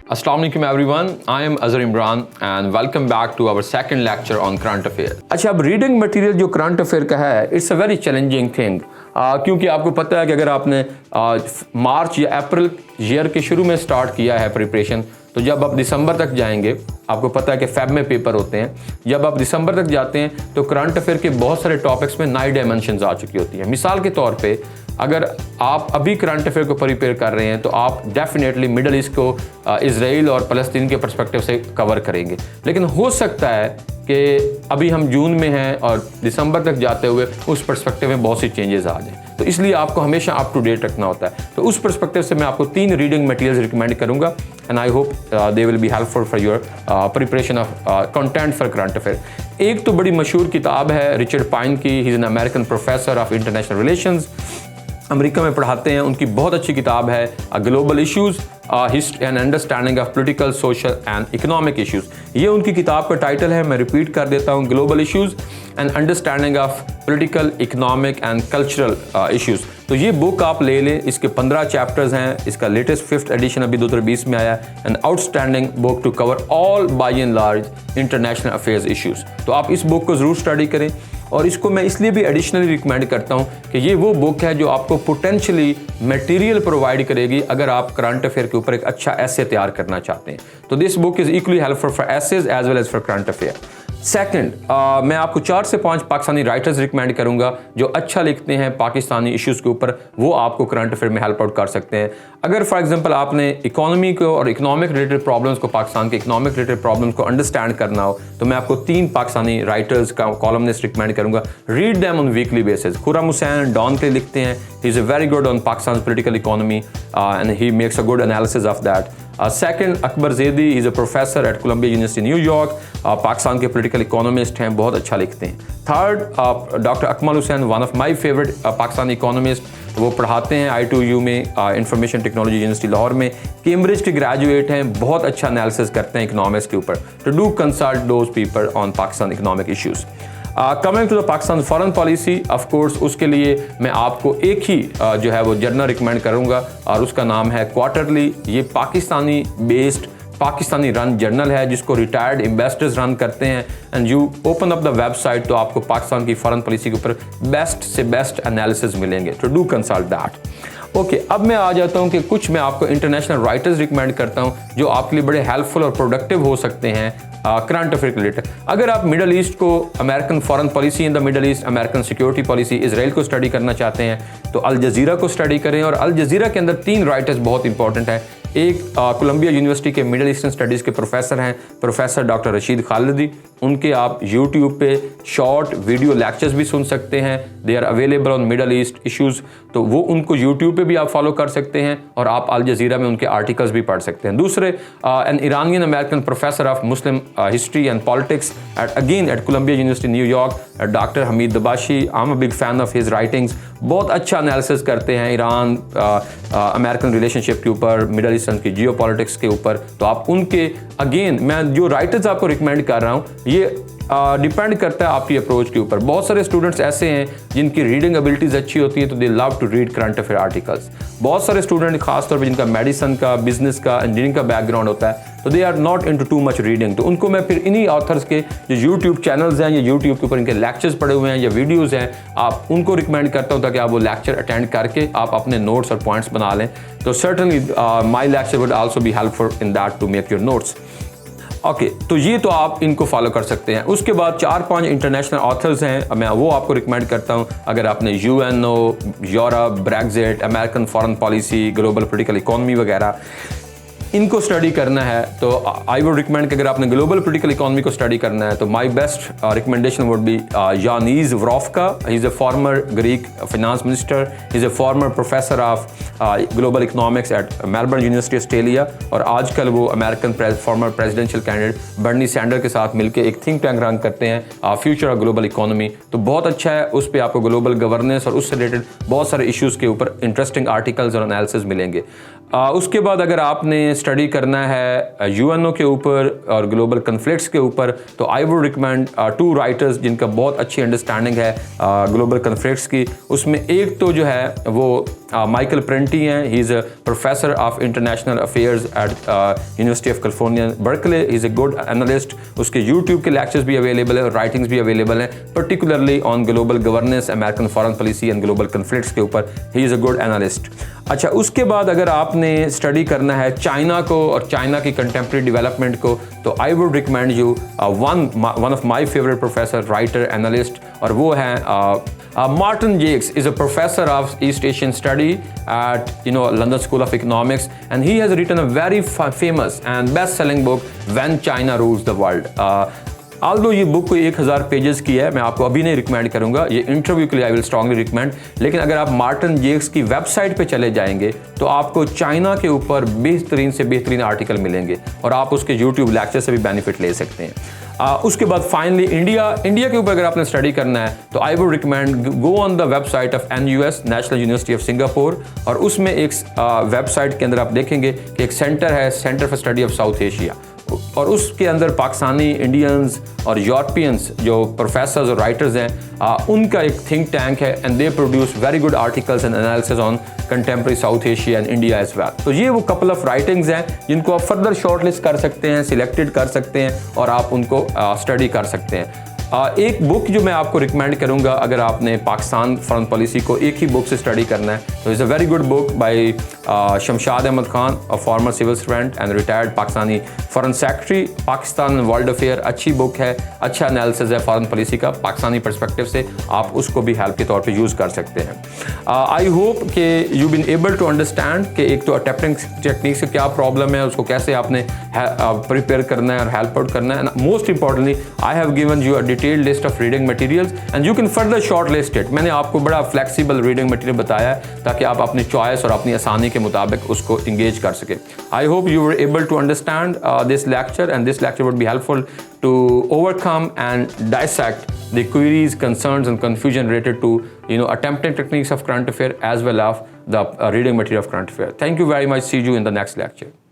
Assalamu alaikum everyone, I am Azhar Imran and welcome back to our second lecture on current affairs. अच्छा, अब reading material जो current affair का है, it's a very challenging thing क्योंकि आपको पता है कि अगर आपने मार्च या अप्रैल ईयर के शुरू में स्टार्ट किया है प्रिपरेशन, तो जब आप दिसंबर तक जाएंगे, आपको पता है कि फेब में पेपर होते हैं, जब आप दिसंबर तक जाते हैं तो करंट अफेयर के बहुत सारे टॉपिक्स में नई डायमेंशंस आ चुकी होती हैं। मिसाल के तौर पे अगर आप अभी करंट अफेयर को प्रिपेयर कर रहे हैं तो आप डेफिनेटली मिडल ईस्ट को इजराइल और फ़लस्तीन के पर्सपेक्टिव से कवर करेंगे, लेकिन हो सकता है कि अभी हम जून में हैं और दिसंबर तक जाते हुए उस पर्सपेक्टिव में बहुत सी चेंजेस आ जाएं, तो इसलिए आपको हमेशा अप टू डेट रखना होता है। तो उस पर्सपेक्टिव से मैं आपको 3 रीडिंग मटेरियल्स रिकमेंड करूंगा and I hope they will be helpful for your preparation of content for current affair. एक तो बड़ी मशहूर किताब है रिचर्ड पाइन की, he is an American professor of international relations, America में पढ़ाते हैं। उनकी बहुत अच्छी किताब है global issues, history and understanding of political, social and economic issues. ये उनकी किताब का टाइटल है, मैं रिपीट कर देता हूँ, global issues and understanding of political, economic and cultural issues. तो ये बुक आप ले लें, इसके 15 चैप्टर्स हैं, इसका लेटेस्ट 5th एडिशन अभी 2020 में आया है, an outstanding book to cover all by and large international affairs issues. तो आप इस बुक को ज़रूर स्टडी करें, और इसको मैं इसलिए भी एडिशनली रिकमेंड करता हूँ कि ये वो बुक है जो आपको पोटेंशियली मटेरियल प्रोवाइड करेगी अगर आप करंट अफेयर के ऊपर एक अच्छा एसे तैयार करना चाहते हैं। तो this book is equally helpful for essays as well as for current affair. Second, मैं आपको 4 से 5 पाकिस्तानी राइटर्स रिकमेंड करूंगा जो अच्छा लिखते हैं पाकिस्तानी इश्यूज़ के ऊपर, वो आपको करंट अफेयर में हेल्प आउट कर सकते हैं। अगर फॉर एग्जांपल आपने इकोनॉमी को और इकोनॉमिक रिलेटेड प्रॉब्लम्स को, पाकिस्तान के इकोनॉमिक रिलेटेड प्रॉब्लम्स को अंडरस्टैंड करना हो, तो मैं आपको 3 पाकिस्तानी राइटर्स का कॉलमनिस्ट रिकमेंड करूंगा। Read them on weekly basis. Khurram Hussain Dawn के लिखते हैं, he is a very good on Pakistan political economy and he makes a good analysis of that. Second, Akbar Zaidi is a professor at Columbia University New York, Pakistan के political economist हैं, बहुत अच्छा लिखते हैं। Third, doctor Akmal Hussain, one of my favourite Pakistani economist, वो पढ़ाते हैं I2U में, इंफॉर्मेशन टेक्नोलॉजी यूनिवर्सिटी लाहौर में, कैम्ब्रिज के ग्रेजुएट हैं, बहुत अच्छा एनालिसिस करते हैं इकोनॉमिक्स के ऊपर। तो do consult those people on Pakistan economic issues. Coming to the Pakistan foreign policy, of course उसके लिए मैं आपको एक ही जो है वो जर्नल रिकमेंड करूंगा और उसका नाम है क्वार्टरली। ये Pakistani based, Pakistani run journal है जिसको रिटायर्ड इन्वेस्टर्स रन करते हैं, and you open up the website तो आपको पाकिस्तान की फॉरेन पॉलिसी के ऊपर बेस्ट से बेस्ट एनालिसिस मिलेंगे। तो डू कंसल्ट दैट। ओके, अब मैं आ जाता हूँ कि कुछ मैं आपको इंटरनेशनल राइटर्स रिकमेंड करता हूँ जो आपके लिए बड़े हेल्पफुल और प्रोडक्टिव हो सकते हैं करंट अफेयर रिलेटेड। अगर आप मिडल ईस्ट को, American foreign policy in the middle east, American security policy, Israel को स्टडी करना चाहते हैं तो अल जज़ीरा को स्टडी करें। और अल जज़ीरा के अंदर 3 राइटर्स बहुत इंपॉर्टेंट हैं। एक कोलंबिया यूनिवर्सिटी के मिडल ईस्टर्न स्टडीज़ के प्रोफेसर हैं, प्रोफेसर डॉक्टर रशीद खालिदी। उनके आप यूट्यूब पे शॉर्ट वीडियो लेक्चर्स भी सुन सकते हैं, they are available on Middle East issues. तो वो उनको यूट्यूब पे भी आप फॉलो कर सकते हैं और आप अल जज़ीरा में उनके आर्टिकल्स भी पढ़ सकते हैं। दूसरे, an Iranian American professor of Muslim history and politics at Columbia University New York, doctor Hamid Dabashi. I am a big fan of his writings, बहुत अच्छा एनालिसिस करते हैं ईरान अमेरिकन रिलेशनशिप के ऊपर, मिडल ईस्टर्न की जियो पॉलिटिक्स के ऊपर। तो आप उनके, अगेन मैं जो राइटर्स आपको रिकमेंड कर रहा हूँ ये डिपेंड करता है आपकी अप्रोच के ऊपर। बहुत सारे स्टूडेंट्स ऐसे हैं जिनकी रीडिंग एबिलिटीज़ अच्छी होती है तो they love to read current affair articles. बहुत सारे स्टूडेंट खासतौर पर जिनका मेडिसिन का, बिजनेस का, इंजीनियरिंग का बैकग्राउंड होता है तो they are not into too much reading. तो उनको मैं फिर इन्हीं ऑथर्स के जो यूट्यूब चैनल्स हैं या यूट्यूब के ऊपर इनके लेक्चर्स पड़े हुए हैं या वीडियोज़ हैं, आप उनको रिकमेंड करता हूँ ताकि आप वो लेक्चर अटेंड करके आप अपने नोट्स और पॉइंट्स बना लें। तो certainly my lecture would also be helpful in that to make your notes. Okay, तो ये तो आप इनको फॉलो कर सकते हैं। उसके बाद 4-5 इंटरनेशनल ऑथर्स हैं, मैं वो आपको रिकमेंड करता हूँ। अगर आपने UNO, Europe, Brexit, American foreign policy, global political economy वगैरह इनको स्टडी करना है तो आई वुड रिकमेंड कि अगर आपने ग्लोबल पॉलिटिकल इकोनॉमी को स्टडी करना है तो my best recommendation would be Yanis Varoufakis. He is a former Greek finance minister, he is a former professor of global economics at Melbourne University Australia, और आजकल वो American former presidential candidate Bernie Sander के साथ मिलकर एक think tank run करते हैं, future of global economy. तो बहुत अच्छा है, उस पर आपको ग्लोबल गवर्नेंस और उससे रिलेटेड बहुत सारे इश्यूज़ के ऊपर इंटरेस्टिंग आर्टिकल्स और एनालिसिस मिलेंगे। उसके बाद अगर आपने स्टडी करना है यूएनओ के ऊपर और ग्लोबल कन्फ्लिक्ट्स के ऊपर, तो आई वुड रिकमेंड 2 राइटर्स जिनका बहुत अच्छी अंडरस्टैंडिंग है ग्लोबल कन्फ्लिक्ट्स की। उसमें एक तो जो है वो माइकल प्रेंटी हैं, he is a professor of international affairs at University of California Berkeley, he is a good analyst. उसके यूट्यूब के लेक्चर्स भी अवेलेबल है और राइटिंग्स भी अवेलेबल हैं, particularly on global governance, American foreign policy and global conflicts के ऊपर he is a good analyst. अच्छा, उसके बाद अगर आपने स्टडी करना है चाइना को और चाइना की कंटेम्प्रेरी डेवलपमेंट को, तो I would recommend you one of my favourite professor, writer, analyst, और वो है Martin Jakes is a professor of East Asian study at London School of Economics, and he has written a very famous and best-selling book, When China Rules the World. Although ये book कोई 1000 pages की है, मैं आपको अभी नहीं recommend करूंगा, ये इंटरव्यू के लिए आई विल स्ट्रांगली रिकमेंड। लेकिन अगर आप मार्टिन जेक्स की वेबसाइट पे चले जाएंगे तो आपको चाइना के ऊपर बेहतरीन से बेहतरीन आर्टिकल मिलेंगे और आप उसके यूट्यूब लेक्चर से भी बेनिफिट ले सकते हैं। उसके बाद फाइनली इंडिया के ऊपर अगर आपने स्टडी करना है तो I would recommend go on the website of NUS, national university of Singapore, और उसमें एक वेबसाइट के अंदर आप देखेंगे कि एक सेंटर है, centre for study of South Asia, और उसके अंदर पाकिस्तानी, इंडियंस और यूरोपियंस जो प्रोफेसर्स और राइटर्स हैं उनका एक थिंक टैंक है, and they produce very good articles and analysis on contemporary South Asia and India as well. तो ये वो कपल ऑफ राइटिंग्स हैं जिनको आप फर्दर शॉर्टलिस्ट कर सकते हैं, सिलेक्टेड कर सकते हैं और आप उनको स्टडी कर सकते हैं। एक बुक जो मैं आपको रिकमेंड करूंगा अगर आपने पाकिस्तान फॉरेन पॉलिसी को एक ही बुक से स्टडी करना है, तो is a very good book by Shamshad Ahmad Khan, a former civil servant and retired Pakistani foreign secretary, Pakistan world affair. अच्छी बुक है, अच्छा एनालिसिस है फॉरेन पॉलिसी का पाकिस्तानी पर्सपेक्टिव से, आप उसको भी हेल्प के तौर पे यूज़ कर सकते हैं। आई होप कि you been able to understand कि एक तो अटेम्प्टिंग टेक्निक से क्या प्रॉब्लम है, उसको कैसे आपने प्रिपेयर करना है और हेल्प आउट करना है। Most importantly I have given you a detailed list of reading materials and you can further short list it. मैंने आपको बड़ा फ्लेक्सिबल रीडिंग मटेरियल बताया है ताकि आप अपनी चॉइस और अपनी आसानी के मुताबिक उसको इंगेज कर सके। I hope you were able to understand this lecture, and this lecture would be helpful to overcome and dissect the queries, concerns and confusion related to attempting techniques of current affair as well as the reading material of current affair. Thank you very much. See you in the next lecture.